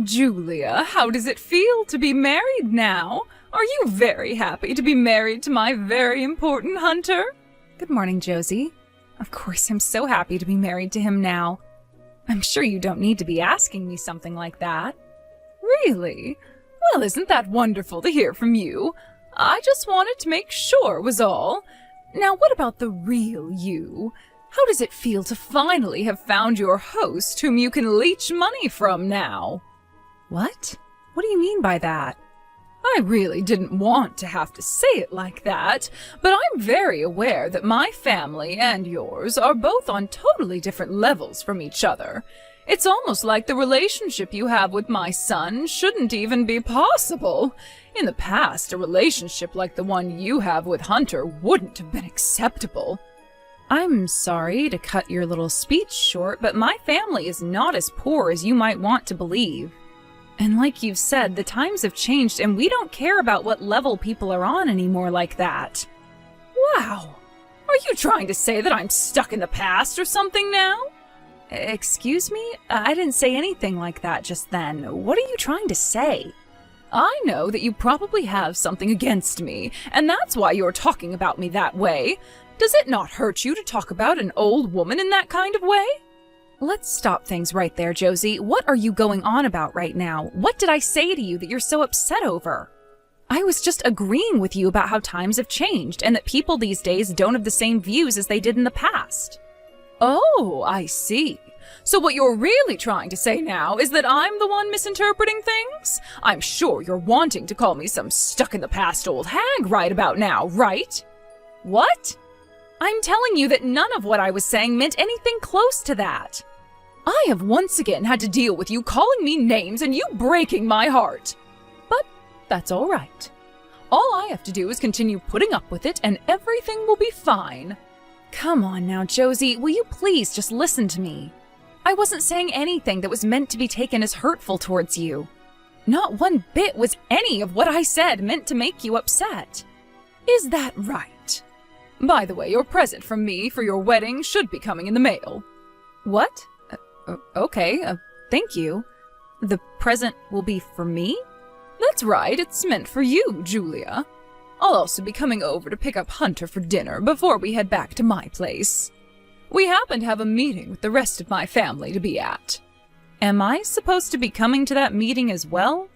Julia, how does it feel to be married now? Are you very happy to be married to my very important Hunter? Good morning, Josie. Of course, I'm so happy to be married to him now. I'm sure you don't need to be asking me something like that. Really? Well, isn't that wonderful to hear from you? I just wanted to make sure was all. Now, what about the real you? How does it feel to finally have found your host whom you can leech money from now? What? What do you mean by that? I really didn't want to have to say it like that, but I'm very aware that my family and yours are both on totally different levels from each other. It's almost like the relationship you have with my son shouldn't even be possible. In the past, a relationship like the one you have with Hunter wouldn't have been acceptable. I'm sorry to cut your little speech short, but my family is not as poor as you might want to believe. And like you've said, the times have changed and we don't care about what level people are on anymore like that. Wow! Are you trying to say that I'm stuck in the past or something now? Excuse me? I didn't say anything like that just then. What are you trying to say? I know that you probably have something against me, and that's why you're talking about me that way. Does it not hurt you to talk about an old woman in that kind of way? Let's stop things right there, Josie. What are you going on about right now? What did I say to you that you're so upset over? I was just agreeing with you about how times have changed and that people these days don't have the same views as they did in the past. Oh, I see. So what you're really trying to say now is that I'm the one misinterpreting things? I'm sure you're wanting to call me some stuck-in-the-past old hag right about now, right? What? I'm telling you that none of what I was saying meant anything close to that. I have once again had to deal with you calling me names and you breaking my heart. But that's all right. All I have to do is continue putting up with it and everything will be fine. Come on now, Josie, will you please just listen to me? I wasn't saying anything that was meant to be taken as hurtful towards you. Not one bit was any of what I said meant to make you upset. Is that right? By the way, your present from me for your wedding should be coming in the mail. What? Okay, thank you. The present will be for me? That's right, it's meant for you, Julia. I'll also be coming over to pick up Hunter for dinner before we head back to my place. We happen to have a meeting with the rest of my family to be at. Am I supposed to be coming to that meeting as well?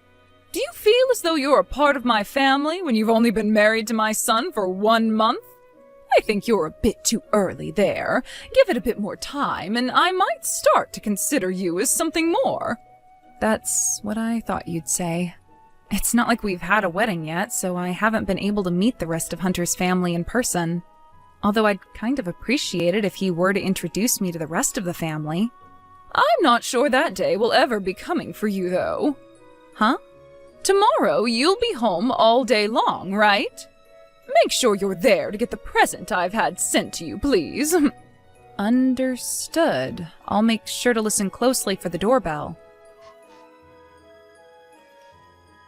Do you feel as though you're a part of my family when you've only been married to my son for 1 month? I think you're a bit too early there. Give it a bit more time, and I might start to consider you as something more. That's what I thought you'd say. It's not like we've had a wedding yet, so I haven't been able to meet the rest of Hunter's family in person. Although I'd kind of appreciate it if he were to introduce me to the rest of the family. I'm not sure that day will ever be coming for you, though. Huh? Tomorrow you'll be home all day long, right? Make sure you're there to get the present I've had sent to you, please. Understood. I'll make sure to listen closely for the doorbell.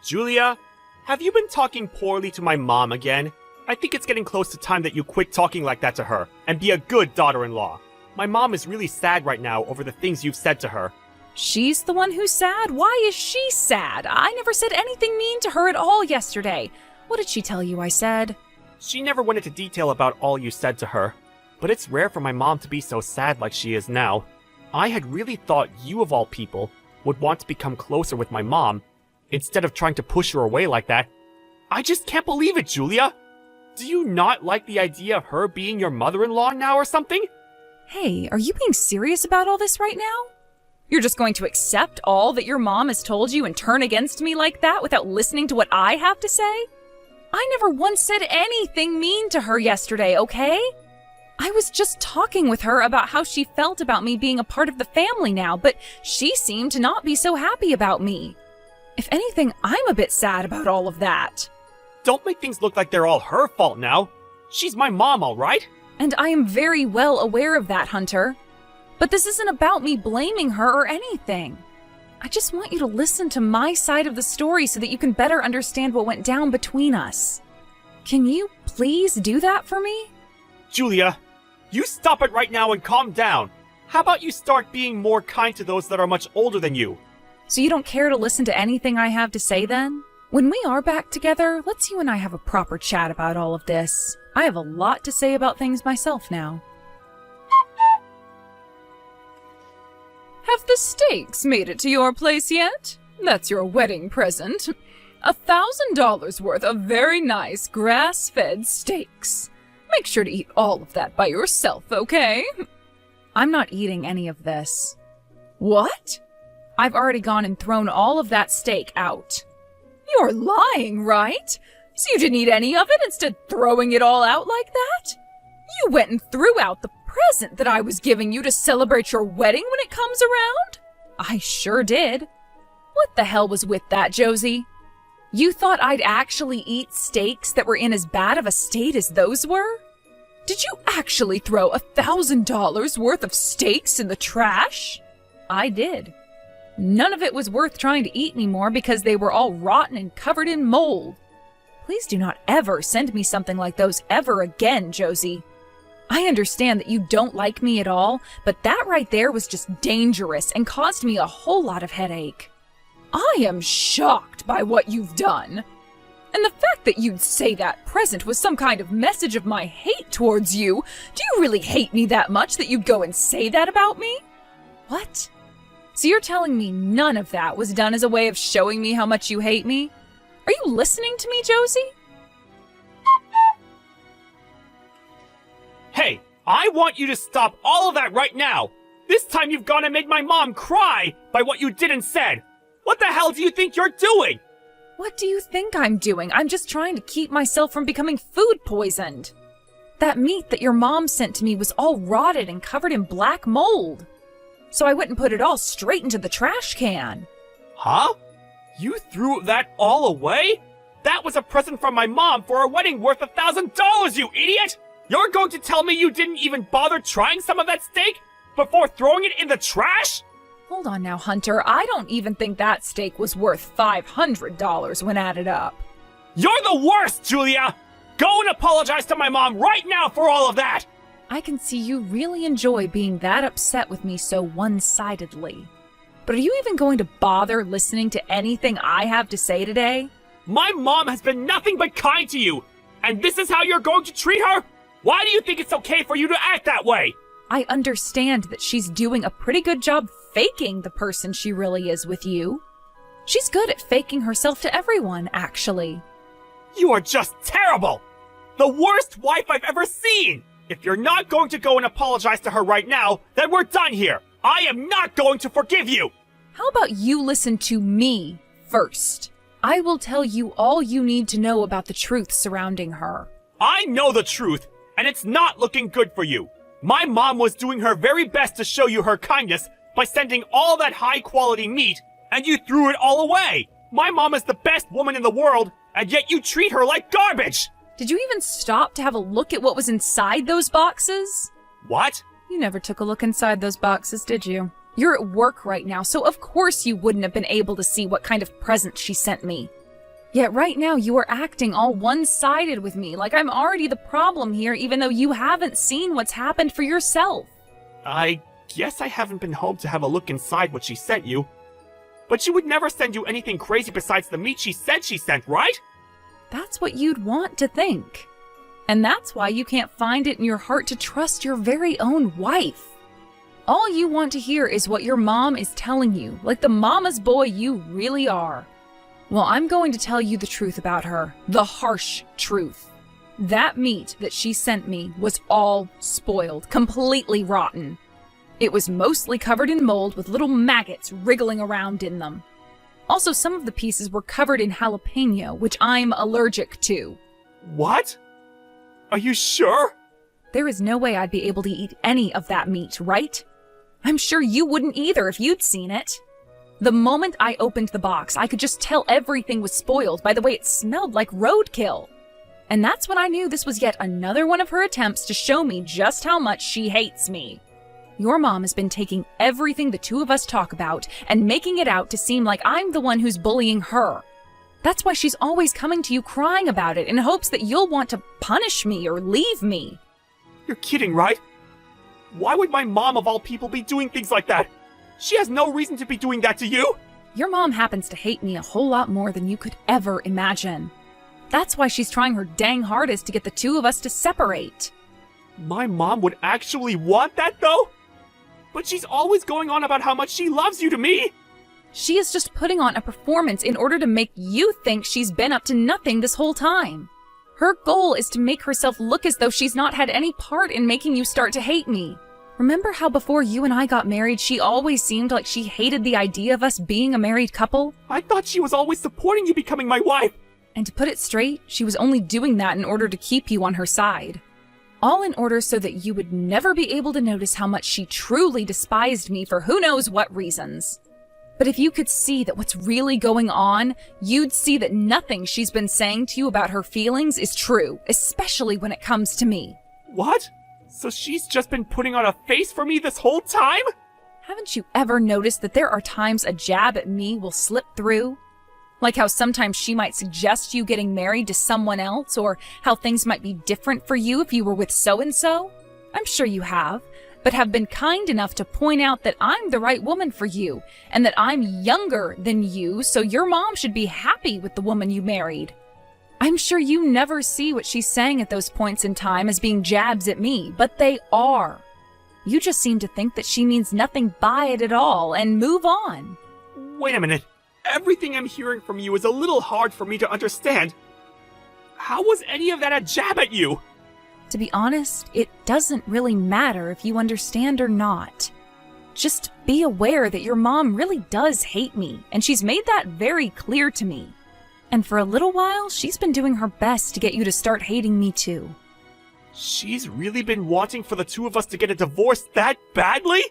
Julia, have you been talking poorly to my mom again? I think it's getting close to time that you quit talking like that to her and be a good daughter-in-law. My mom is really sad right now over the things you've said to her. She's the one who's sad? Why is she sad? I never said anything mean to her at all yesterday. What did she tell you I said? She never went into detail about all you said to her, but it's rare for my mom to be so sad like she is now. I had really thought you, of all people, would want to become closer with my mom, instead of trying to push her away like that. I just can't believe it, Julia! Do you not like the idea of her being your mother-in-law now or something? Hey, are you being serious about all this right now? You're just going to accept all that your mom has told you and turn against me like that without listening to what I have to say? I never once said anything mean to her yesterday, okay? I was just talking with her about how she felt about me being a part of the family now, but she seemed to not be so happy about me. If anything, I'm a bit sad about all of that. Don't make things look like they're all her fault now. She's my mom, all right? And I am very well aware of that, Hunter. But this isn't about me blaming her or anything. I just want you to listen to my side of the story so that you can better understand what went down between us. Can you please do that for me? Julia, you stop it right now and calm down. How about you start being more kind to those that are much older than you? So you don't care to listen to anything I have to say then? When we are back together, let's you and I have a proper chat about all of this. I have a lot to say about things myself now. Have the steaks made it to your place yet? That's your wedding present. $1,000 worth of very nice grass-fed steaks. Make sure to eat all of that by yourself, okay? I'm not eating any of this. What? I've already gone and thrown all of that steak out. You're lying, right? So you didn't eat any of it instead throwing it all out like that? You went and threw out the present that I was giving you to celebrate your wedding when it comes around? I sure did. What the hell was with that, Josie? You thought I'd actually eat steaks that were in as bad of a state as those were? Did you actually throw $1,000 worth of steaks in the trash? I did. None of it was worth trying to eat anymore because they were all rotten and covered in mold. Please do not ever send me something like those ever again, Josie. I understand that you don't like me at all, but that right there was just dangerous and caused me a whole lot of headache. I am shocked by what you've done. And the fact that you'd say that present was some kind of message of my hate towards you. Do you really hate me that much that you'd go and say that about me? What? So you're telling me none of that was done as a way of showing me how much you hate me? Are you listening to me, Josie? Hey, I want you to stop all of that right now! This time you've gone and made my mom cry by what you did and said! What the hell do you think you're doing? What do you think I'm doing? I'm just trying to keep myself from becoming food poisoned. That meat that your mom sent to me was all rotted and covered in black mold. So I went and put it all straight into the trash can. Huh? You threw that all away? That was a present from my mom for our wedding worth $1,000, you idiot! You're going to tell me you didn't even bother trying some of that steak before throwing it in the trash? Hold on now, Hunter. I don't even think that steak was worth $500 when added up. You're the worst, Julia! Go and apologize to my mom right now for all of that! I can see you really enjoy being that upset with me so one-sidedly. But are you even going to bother listening to anything I have to say today? My mom has been nothing but kind to you, and this is how you're going to treat her? Why do you think it's okay for you to act that way? I understand that she's doing a pretty good job faking the person she really is with you. She's good at faking herself to everyone, actually. You are just terrible! The worst wife I've ever seen! If you're not going to go and apologize to her right now, then we're done here! I am not going to forgive you! How about you listen to me first? I will tell you all you need to know about the truth surrounding her. I know the truth, and it's not looking good for you. My mom was doing her very best to show you her kindness by sending all that high-quality meat, and you threw it all away! My mom is the best woman in the world, and yet you treat her like garbage! Did you even stop to have a look at what was inside those boxes? What? You never took a look inside those boxes, did you? You're at work right now, so of course you wouldn't have been able to see what kind of present she sent me. Yet right now you are acting all one-sided with me, like I'm already the problem here, even though you haven't seen what's happened for yourself. I guess I haven't been home to have a look inside what she sent you. But she would never send you anything crazy besides the meat she said she sent, right? That's what you'd want to think. And that's why you can't find it in your heart to trust your very own wife. All you want to hear is what your mom is telling you, like the mama's boy you really are. Well, I'm going to tell you the truth about her, the harsh truth. That meat that she sent me was all spoiled, completely rotten. It was mostly covered in mold with little maggots wriggling around in them. Also, some of the pieces were covered in jalapeno, which I'm allergic to. What? Are you sure? There is no way I'd be able to eat any of that meat, right? I'm sure you wouldn't either if you'd seen it. The moment I opened the box, I could just tell everything was spoiled by the way it smelled like roadkill. And that's when I knew this was yet another one of her attempts to show me just how much she hates me. Your mom has been taking everything the two of us talk about and making it out to seem like I'm the one who's bullying her. That's why she's always coming to you crying about it in hopes that you'll want to punish me or leave me. You're kidding, right? Why would my mom of all people be doing things like that? She has no reason to be doing that to you. Your mom happens to hate me a whole lot more than you could ever imagine. That's why she's trying her dang hardest to get the two of us to separate. My mom would actually want that, though? But she's always going on about how much she loves you to me! She is just putting on a performance in order to make you think she's been up to nothing this whole time. Her goal is to make herself look as though she's not had any part in making you start to hate me. Remember how before you and I got married, she always seemed like she hated the idea of us being a married couple? I thought she was always supporting you becoming my wife! And to put it straight, she was only doing that in order to keep you on her side. All in order so that you would never be able to notice how much she truly despised me for who knows what reasons. But if you could see that what's really going on, you'd see that nothing she's been saying to you about her feelings is true, especially when it comes to me. What? So she's just been putting on a face for me this whole time? Haven't you ever noticed that there are times a jab at me will slip through? Like how sometimes she might suggest you getting married to someone else, or how things might be different for you if you were with so-and-so? I'm sure you have, but have been kind enough to point out that I'm the right woman for you, and that I'm younger than you, so your mom should be happy with the woman you married. I'm sure you never see what she's saying at those points in time as being jabs at me, but they are. You just seem to think that she means nothing by it at all, and move on. Wait a minute. Everything I'm hearing from you is a little hard for me to understand. How was any of that a jab at you? To be honest, it doesn't really matter if you understand or not. Just be aware that your mom really does hate me, and she's made that very clear to me. And for a little while, she's been doing her best to get you to start hating me too. She's really been wanting for the two of us to get a divorce that badly?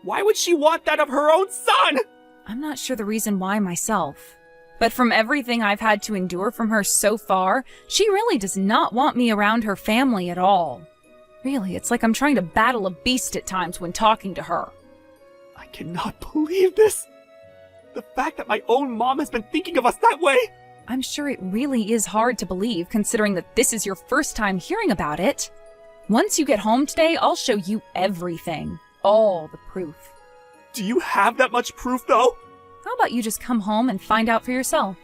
Why would she want that of her own son? I'm not sure the reason why myself. But from everything I've had to endure from her so far, she really does not want me around her family at all. Really, it's like I'm trying to battle a beast at times when talking to her. I cannot believe this. The fact that my own mom has been thinking of us that way. I'm sure it really is hard to believe, considering that this is your first time hearing about it. Once you get home today, I'll show you everything. All the proof. Do you have that much proof, though? How about you just come home and find out for yourself?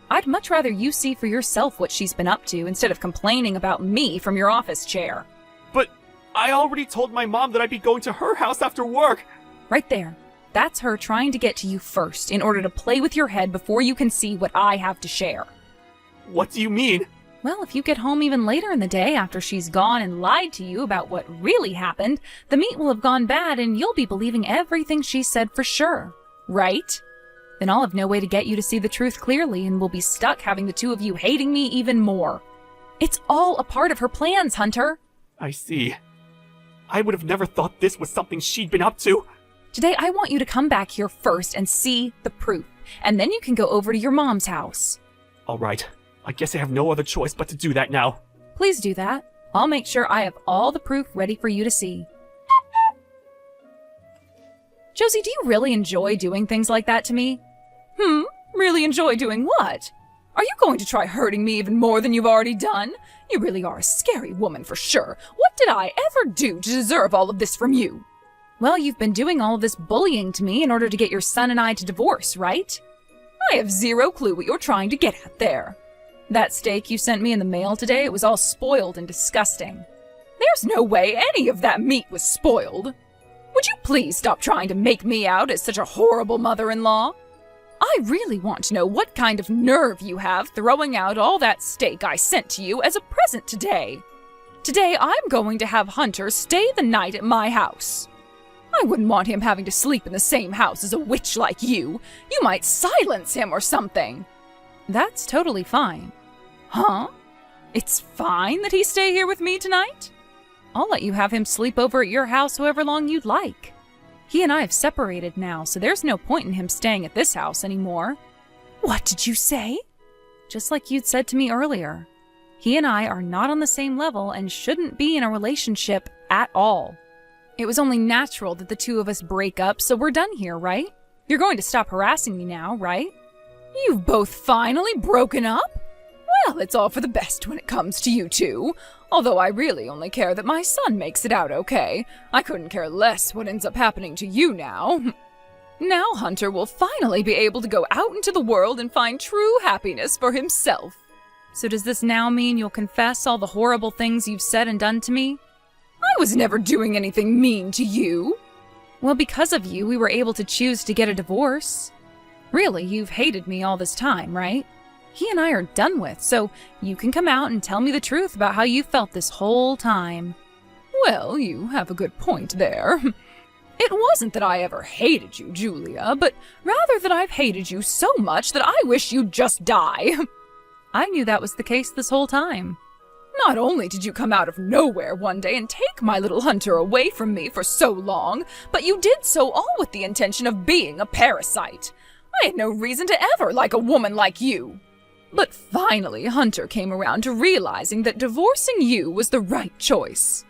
I'd much rather you see for yourself what she's been up to instead of complaining about me from your office chair. But I already told my mom that I'd be going to her house after work. Right there. That's her trying to get to you first in order to play with your head before you can see what I have to share. What do you mean? Well, if you get home even later in the day after she's gone and lied to you about what really happened, the meat will have gone bad and you'll be believing everything she said for sure. Right? Then I'll have no way to get you to see the truth clearly and we'll be stuck having the two of you hating me even more. It's all a part of her plans, Hunter. I see. I would have never thought this was something she'd been up to. Today I want you to come back here first and see the proof, and then you can go over to your mom's house. All right. I guess I have no other choice but to do that now. Please do that. I'll make sure I have all the proof ready for you to see. Josie, do you really enjoy doing things like that to me? Really enjoy doing what? Are you going to try hurting me even more than you've already done? You really are a scary woman for sure. What did I ever do to deserve all of this from you? Well, you've been doing all of this bullying to me in order to get your son and I to divorce, right? I have zero clue what you're trying to get at there. That steak you sent me in the mail today, it was all spoiled and disgusting. There's no way any of that meat was spoiled. Would you please stop trying to make me out as such a horrible mother-in-law? I really want to know what kind of nerve you have throwing out all that steak I sent to you as a present today. Today I'm going to have Hunter stay the night at my house. I wouldn't want him having to sleep in the same house as a witch like you. You might silence him or something. That's totally fine. Huh? It's fine that he stay here with me tonight? I'll let you have him sleep over at your house however long you'd like. He and I have separated now, so there's no point in him staying at this house anymore. What did you say? Just like you'd said to me earlier. He and I are not on the same level and shouldn't be in a relationship at all. It was only natural that the two of us break up, so we're done here, right? You're going to stop harassing me now, right? You've both finally broken up? Well, it's all for the best when it comes to you two. Although I really only care that my son makes it out okay. I couldn't care less what ends up happening to you now. Now Hunter will finally be able to go out into the world and find true happiness for himself. So does this now mean you'll confess all the horrible things you've said and done to me? I was never doing anything mean to you. Well, because of you, we were able to choose to get a divorce. Really, you've hated me all this time, right? He and I are done with, so you can come out and tell me the truth about how you felt this whole time. Well, you have a good point there. It wasn't that I ever hated you, Julia, but rather that I've hated you so much that I wish you'd just die. I knew that was the case this whole time. Not only did you come out of nowhere one day and take my little Hunter away from me for so long, but you did so all with the intention of being a parasite. I had no reason to ever like a woman like you. But finally, Hunter came around to realizing that divorcing you was the right choice.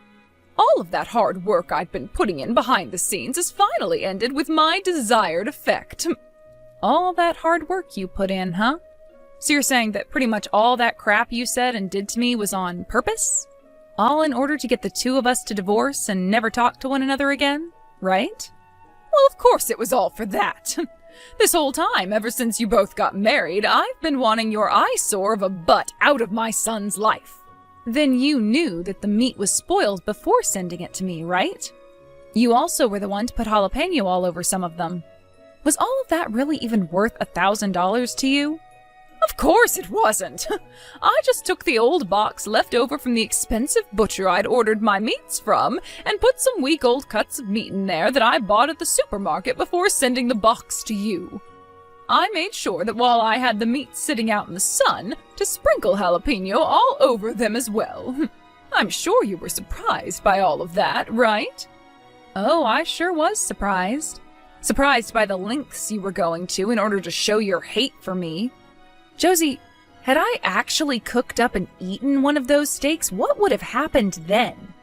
All of that hard work I'd been putting in behind the scenes has finally ended with my desired effect. All that hard work you put in, huh? So you're saying that pretty much all that crap you said and did to me was on purpose? All in order to get the two of us to divorce and never talk to one another again, right? Well, of course it was all for that. This whole time, ever since you both got married, I've been wanting your eyesore of a butt out of my son's life. Then you knew that the meat was spoiled before sending it to me, right? You also were the one to put jalapeno all over some of them. Was all of that really even worth $1,000 to you? Of course it wasn't. I just took the old box left over from the expensive butcher I'd ordered my meats from and put some week old cuts of meat in there that I bought at the supermarket before sending the box to you. I made sure that while I had the meat sitting out in the sun, to sprinkle jalapeno all over them as well. I'm sure you were surprised by all of that, right? Oh, I sure was surprised. Surprised by the lengths you were going to in order to show your hate for me. Josie, had I actually cooked up and eaten one of those steaks, what would have happened then?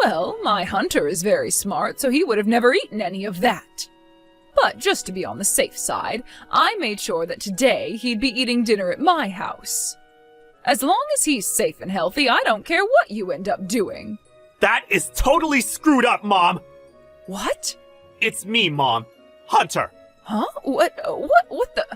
Well, my Hunter is very smart, so he would have never eaten any of that. But just to be on the safe side, I made sure that today he'd be eating dinner at my house. As long as he's safe and healthy, I don't care what you end up doing. That is totally screwed up, Mom! What? It's me, Mom. Hunter! Huh? What the...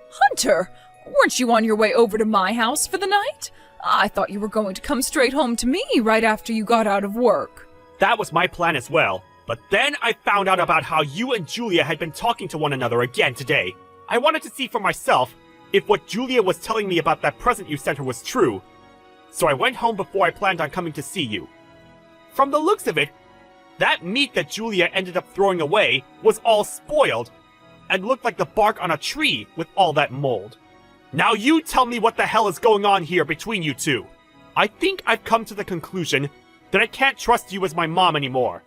Hunter! Weren't you on your way over to my house for the night? I thought you were going to come straight home to me right after you got out of work. That was my plan as well. But then I found out about how you and Julia had been talking to one another again today. I wanted to see for myself if what Julia was telling me about that present you sent her was true. So I went home before I planned on coming to see you. From the looks of it, that meat that Julia ended up throwing away was all spoiled and looked like the bark on a tree with all that mold. Now you tell me what the hell is going on here between you two. I think I've come to the conclusion that I can't trust you as my mom anymore.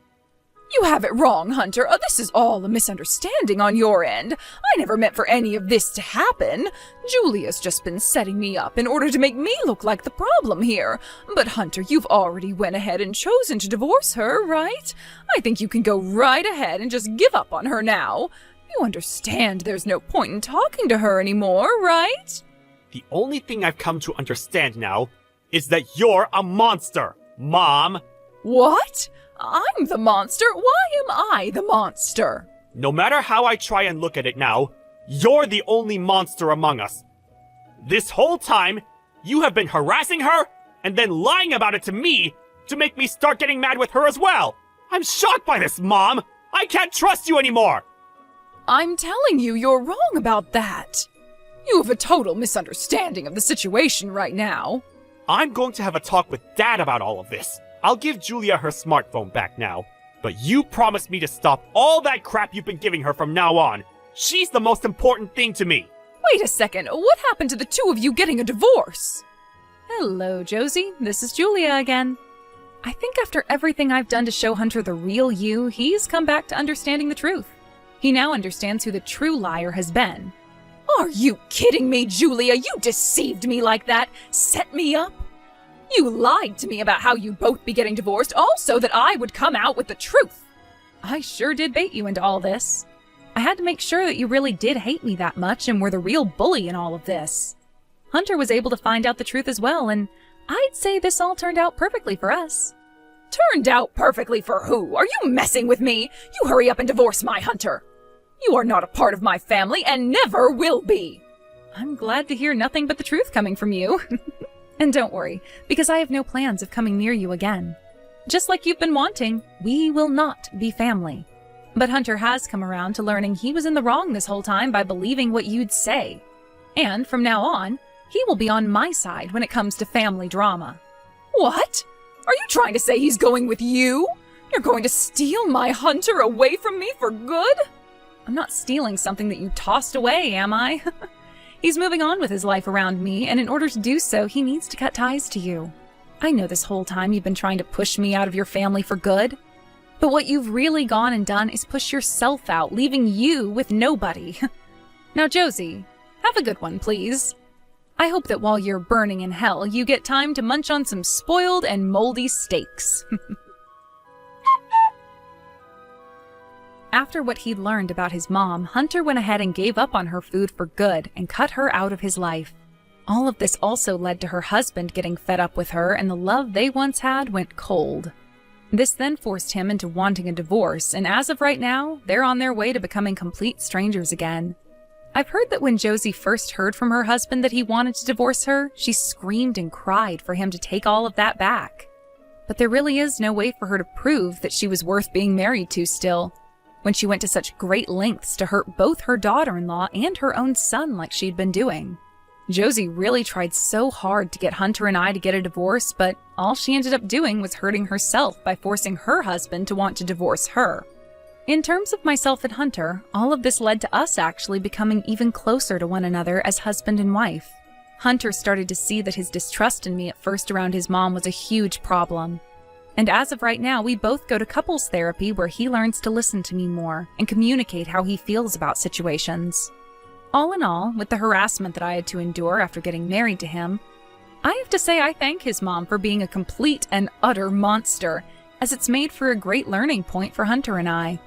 You have it wrong, Hunter. This is all a misunderstanding on your end. I never meant for any of this to happen. Julia's just been setting me up in order to make me look like the problem here. But Hunter, you've already went ahead and chosen to divorce her, right? I think you can go right ahead and just give up on her now. You understand there's no point in talking to her anymore, right? The only thing I've come to understand now is that you're a monster, Mom! What? I'm the monster? Why am I the monster? No matter how I try and look at it now, you're the only monster among us. This whole time, you have been harassing her and then lying about it to me to make me start getting mad with her as well. I'm shocked by this, Mom! I can't trust you anymore! I'm telling you, you're wrong about that. You have a total misunderstanding of the situation right now. I'm going to have a talk with Dad about all of this. I'll give Julia her smartphone back now. But you promised me to stop all that crap you've been giving her from now on. She's the most important thing to me. Wait a second, what happened to the two of you getting a divorce? Hello, Josie. This is Julia again. I think after everything I've done to show Hunter the real you, he's come back to understanding the truth. He now understands who the true liar has been. Are you kidding me, Julia? You deceived me like that? Set me up? You lied to me about how you'd both be getting divorced, also that I would come out with the truth. I sure did bait you into all this. I had to make sure that you really did hate me that much and were the real bully in all of this. Hunter was able to find out the truth as well, and I'd say this all turned out perfectly for us. Turned out perfectly for who? Are you messing with me? You hurry up and divorce my Hunter. You are not a part of my family and never will be. I'm glad to hear nothing but the truth coming from you. And don't worry, because I have no plans of coming near you again. Just like you've been wanting, we will not be family. But Hunter has come around to learning he was in the wrong this whole time by believing what you'd say. And from now on, he will be on my side when it comes to family drama. What? Are you trying to say he's going with you? You're going to steal my Hunter away from me for good? I'm not stealing something that you tossed away, am I? He's moving on with his life around me, and in order to do so, he needs to cut ties to you. I know this whole time you've been trying to push me out of your family for good. But what you've really gone and done is push yourself out, leaving you with nobody. Now, Josie, have a good one, please. I hope that while you're burning in hell, you get time to munch on some spoiled and moldy steaks. After what he'd learned about his mom, Hunter went ahead and gave up on her food for good and cut her out of his life. All of this also led to her husband getting fed up with her, and the love they once had went cold. This then forced him into wanting a divorce, and as of right now, they're on their way to becoming complete strangers again. I've heard that when Josie first heard from her husband that he wanted to divorce her, she screamed and cried for him to take all of that back. But there really is no way for her to prove that she was worth being married to still, when she went to such great lengths to hurt both her daughter-in-law and her own son like she'd been doing. Josie really tried so hard to get Hunter and I to get a divorce, but all she ended up doing was hurting herself by forcing her husband to want to divorce her. In terms of myself and Hunter, all of this led to us actually becoming even closer to one another as husband and wife. Hunter started to see that his distrust in me at first around his mom was a huge problem. And as of right now, we both go to couples therapy where he learns to listen to me more and communicate how he feels about situations. All in all, with the harassment that I had to endure after getting married to him, I have to say I thank his mom for being a complete and utter monster, as it's made for a great learning point for Hunter and I.